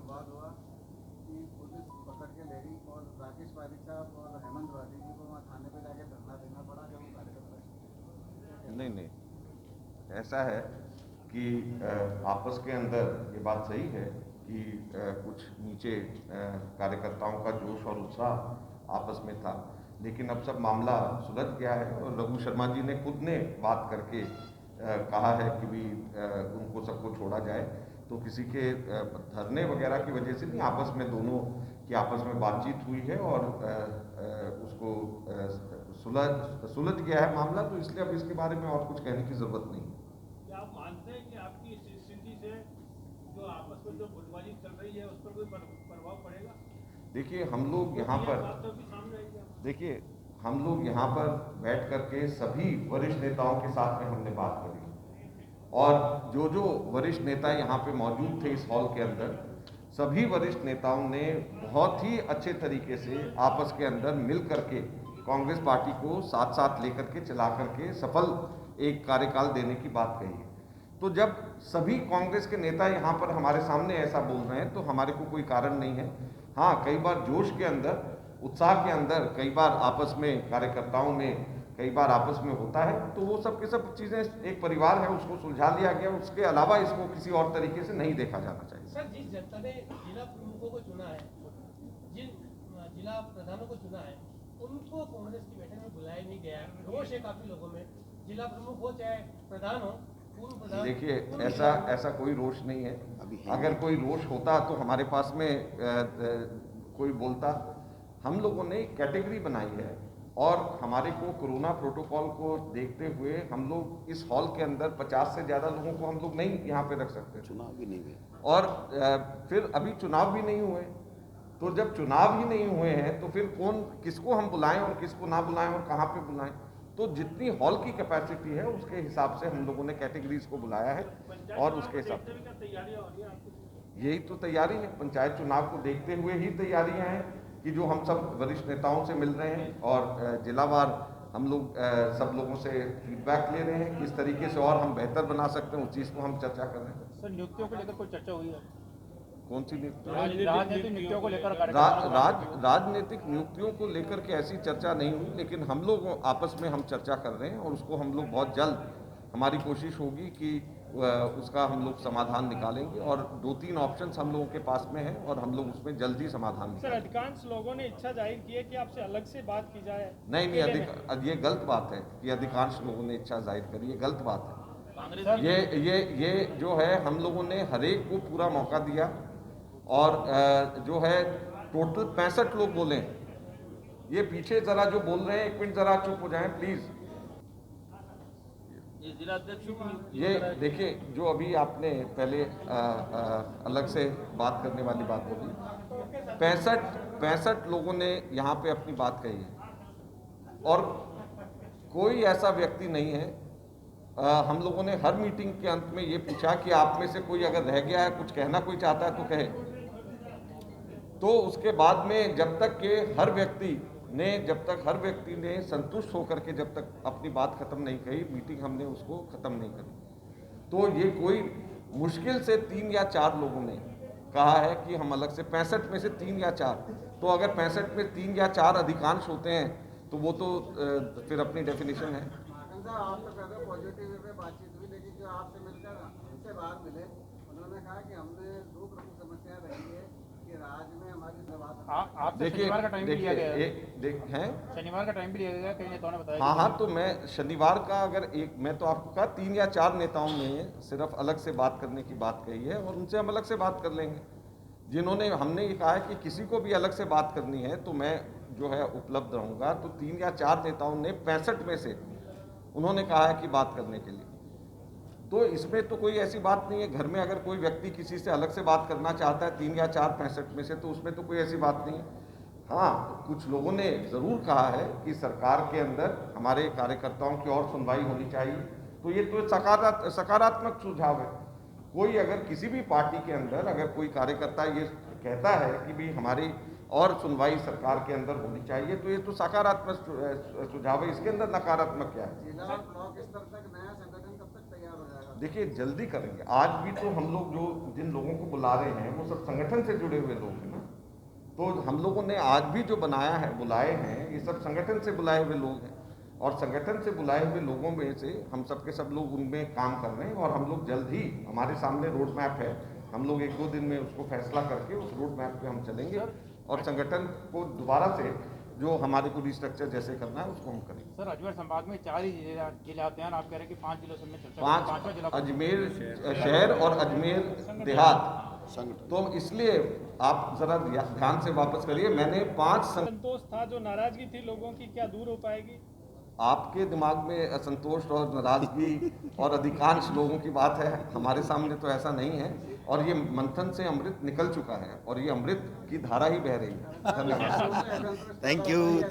विवाद हुआ कि पुलिस पकड़ के ले गई और राकेश पारिक साहब और हेमंत वादी जी को वहाँ थाने पे जाके धरना देना पड़ा जब वो कार्यकर्ता। नहीं नहीं, ऐसा है कि आपस के अंदर ये बात सही है कि कुछ नीचे कार्यकर्ताओं का जोश और उत्साह आपस में था, लेकिन अब सब मामला सुलझ गया है और रघु शर्मा जी ने खुद ने बात करके कहा है कि भी उनको सबको छोड़ा जाए। तो किसी के धरने वगैरह की वजह से नहीं, आपस में दोनों की आपस में बातचीत हुई है और उसको सुलझ गया है मामला। तो इसलिए अब इसके बारे में और कुछ कहने की जरूरत नहीं है। क्या आप मानते हैं कि आपकी इस स्थिति से जो आपस में जो गुटबाजी चल रही है उस पर कोई प्रभाव पड़ेगा? देखिए हम लोग यहाँ पर देखिए हम लोग यहाँ पर बैठ करके सभी वरिष्ठ नेताओं के साथ में हमने बात करी और जो वरिष्ठ नेता यहाँ पे मौजूद थे इस हॉल के अंदर, सभी वरिष्ठ नेताओं ने बहुत ही अच्छे तरीके से आपस के अंदर मिल करके कांग्रेस पार्टी को साथ साथ लेकर के चला करके सफल एक कार्यकाल देने की बात कही है। तो जब सभी कांग्रेस के नेता यहाँ पर हमारे सामने ऐसा बोल रहे हैं तो हमारे को कोई कारण नहीं है। हाँ, कई बार जोश के अंदर, उत्साह के अंदर, कई बार आपस में कार्यकर्ताओं में कई बार आपस में होता है, तो वो सब की सब चीज़ें, एक परिवार है उसको सुलझा लिया गया। उसके अलावा इसको किसी और तरीके से नहीं देखा जाना चाहिए। सर, जिस जनता ने जिला प्रमुखों को चुना है, जिन जिला प्रधानों को चुना है, उनको कांग्रेस की बैठक में बुलाया नहीं गया है। रोष है काफी लोगों में, जिला प्रमुख हो चाहे प्रधान हो, पूर्व प्रधान। देखिए ऐसा कोई रोष नहीं है। अगर कोई रोष होता तो हमारे पास में कोई बोलता। हम लोगों ने कैटेगरी बनाई है और हमारे को कोरोना प्रोटोकॉल को देखते हुए हम लोग इस हॉल के अंदर 50 से ज़्यादा लोगों को हम लोग नहीं यहाँ पे रख सकते। चुनाव भी नहीं हुए और फिर अभी चुनाव भी नहीं हुए, तो जब चुनाव ही नहीं हुए हैं तो फिर किसको हम बुलाएं और किसको ना बुलाएं और कहाँ पे बुलाएं। तो जितनी हॉल की कैपेसिटी है उसके हिसाब से हम लोगों ने कैटेगरीज को बुलाया है और उसके हिसाब से यही तो तैयारी है। पंचायत चुनाव को देखते हुए ही तैयारियां हैं कि जो हम सब वरिष्ठ नेताओं से मिल रहे हैं और जिलावार हम लोग सब लोगों से फीडबैक ले रहे हैं किस तरीके से और हम बेहतर बना सकते हैं, उस चीज़ को हम चर्चा कर रहे हैं। सर, नियुक्तियों को लेकर कोई चर्चा हुई है? कौन सी नियुक्ति? राजनीतिक नियुक्तियों को लेकर राजनीतिक नियुक्तियों को लेकर के ऐसी चर्चा नहीं हुई, लेकिन हम लोग आपस में हम चर्चा कर रहे हैं और उसको हम लोग बहुत जल्द, हमारी कोशिश होगी कि उसका हम लोग समाधान निकालेंगे और 2-3 ऑप्शंस हम लोगों के पास में है और हम लोग उसमें जल्दी समाधान निकालेंगे। सर, अधिकांश लोगों ने इच्छा जाहिर की है कि आपसे अलग से बात की जाए। नहीं, ये गलत बात है कि अधिकांश लोगों ने इच्छा जाहिर करी, ये गलत बात है। ये जो है हम लोगों ने हर एक को पूरा मौका दिया और जो है टोटल 65 लोग बोले। ये पीछे जरा जो बोल रहे हैं, 1 मिनट जरा चुप हो जाएं प्लीज। ये देखिए, जो अभी आपने पहले अलग से बात करने वाली बात होगी, 65 लोगों ने यहाँ पे अपनी बात कही है और कोई ऐसा व्यक्ति नहीं है। हम लोगों ने हर मीटिंग के अंत में ये पूछा कि आप में से कोई अगर रह गया है, कुछ कहना कोई चाहता है तो कहे। तो उसके बाद में जब तक हर व्यक्ति ने संतुष्ट होकर के जब तक अपनी बात खत्म नहीं कही, मीटिंग हमने उसको खत्म नहीं करी। तो ये कोई मुश्किल से 3 या 4 लोगों ने कहा है कि हम अलग से, 65 में से 3 या 4, तो अगर 65 में 3 या 4 अधिकांश होते हैं तो वो तो फिर अपनी डेफिनेशन है। आपसे पहले पॉजिटिव वे पे बातचीत हुई, लेकिन जो आपसे मिलकर हमसे बाहर मिले, उन्होंने कहा कि हमने 2 प्रमुख समस्या रही है कि राज्य में हमारी आपसे शनिवार का टाइम भी लिया गया है। शनिवार का टाइम भी लिया गया, कई नेताओं ने बताया। हाँ, तो मैं शनिवार का अगर मैं तो आपको कहा 3 या 4 नेताओं ने सिर्फ अलग से बात करने की बात कही है और उनसे हम अलग से बात कर लेंगे। जिन्होंने, हमने ये कहा है कि किसी को भी अलग से बात करनी है तो मैं जो है उपलब्ध रहूँगा। तो 3 या 4 नेताओं ने 65 में से उन्होंने कहा है कि बात करने के लिए। तो इसमें तो कोई ऐसी बात नहीं है। घर में अगर कोई व्यक्ति किसी से अलग से बात करना चाहता है 3 या 4 65 में से, तो उसमें तो कोई ऐसी बात नहीं है। हाँ, कुछ लोगों ने ज़रूर कहा है कि सरकार के अंदर हमारे कार्यकर्ताओं की और सुनवाई होनी चाहिए। तो ये तो सकारात्मक सुझाव है। कोई अगर किसी भी पार्टी के अंदर अगर कोई कार्यकर्ता ये कहता है कि भी हमारी और सुनवाई सरकार के अंदर होनी चाहिए, तो ये तो सकारात्मक सुझाव है। इसके अंदर नकारात्मक क्या है? जिला ब्लॉक स्तर तक नया संगठन कब तक तैयार हो जाएगा? देखिए जल्दी करेंगे। आज भी तो हम लोग जो जिन लोगों को बुला रहे हैं वो सब संगठन से जुड़े हुए लोग हैं ना, तो हम लोगों ने आज भी जो बनाया है, बुलाए हैं, ये सब संगठन से बुलाए हुए लोग हैं और संगठन से बुलाए हुए लोगों में से हम सब के सब लोग उनमें काम कर रहे हैं और हम लोग जल्द ही, हमारे सामने रोड मैप है, हम लोग 1-2 दिन में उसको फैसला करके उस रोड मैप पे हम चलेंगे और संगठन को दोबारा से जो हमारे को रिस्ट्रक्चर जैसे करना है उसको हम करेंगे। सर अजमेर संभाग में 4 ही जिले आते हैं और आप कह रहे हैं कि 5 जिलों से में चर्चा 5 जिला अजमेर शहर और अजमेर देहात, तो इसलिए आप जरा ध्यान से वापस करिए। मैंने 5 संतोष था, जो नाराजगी थी लोगों की, क्या दूर हो पाएगी? आपके दिमाग में असंतोष और नाराजगी और अधिकांश लोगों की बात है, हमारे सामने तो ऐसा नहीं है और ये मंथन से अमृत निकल चुका है और ये अमृत की धारा ही बह रही है। धन्यवाद। Thank you.